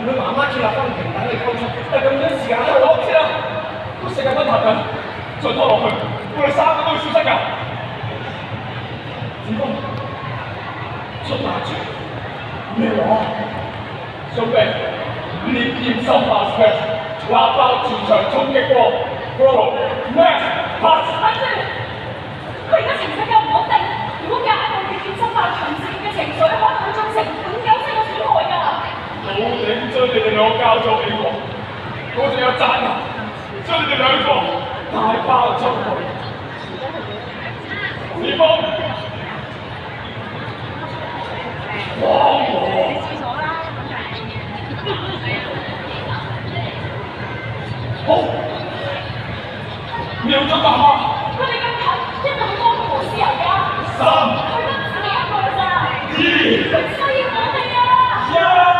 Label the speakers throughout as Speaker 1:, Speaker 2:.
Speaker 1: 佢媽媽建立翻平等嘅溝通，但係咁短時間咧，我唔知啦，都世界崩塌緊，再拖落去，我哋三個都會消失㗎。子峰，出馬住，咩話？準備烈焰心法 smash， 拉爆全場衝擊波 ，Pro Max Pass。
Speaker 2: 佢而家情緒又唔穩定，如果夾硬用烈焰心法長時嘅情緒，可能會造成永久性嘅損害㗎。
Speaker 1: 老頂將你哋兩個交咗俾我仲有責任將你哋兩個帶包出去。子峰，幫我！好，瞄準爸爸。
Speaker 2: 佢哋咁近，一定會幫佢冇豉油㗎。
Speaker 1: 3、
Speaker 2: 佢得自己一個㗎咋。
Speaker 1: 2、
Speaker 2: 佢需要我哋啊！
Speaker 1: 1。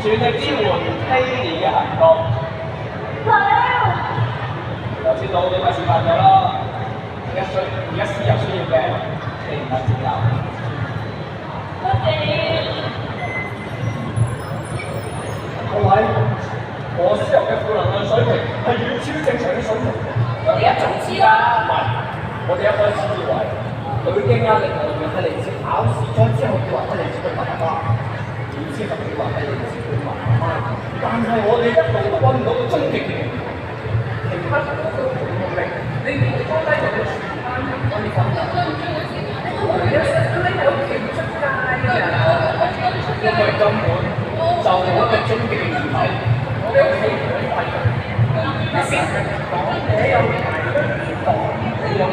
Speaker 1: 全力支援 Haley 嘅行動。就知道你咪示範咗咯。而家私有需要嘅，你唔係自由。
Speaker 2: 多謝。
Speaker 1: 各位，我私有嘅負能量水平係遠超正常嘅水平。
Speaker 2: 我哋一早知啦。
Speaker 1: 唔係，我哋一開始以為佢嘅壓力來源係嚟自考試，再之後以為係嚟自佢爸爸。點知就佢話係嚟自佢媽媽，但係我哋一路都揾唔到個終極嘅原因。其他同學都好努力，你唔好低就去全班我哋咁樣。我哋一成都匿喺屋企唔出街㗎，因為根本就冇一個終極嘅原因。我哋屋企唔係廢人，你成日講嘢有排都唔講，有人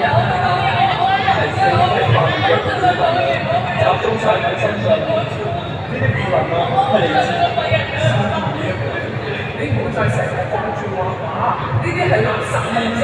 Speaker 1: 係四個人嘅集中晒喺身上。呢啲負能量係嚟自你唔好再成日講住話，呢啲係垃圾問題。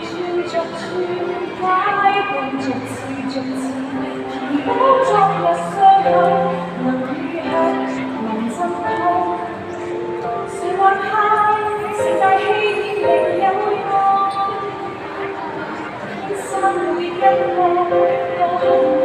Speaker 2: 轉逐轉解凍，逐次逐次填補昨日傷口，能愈合，能震透。誰還怕盛大氣力有用？天生會跟我高空。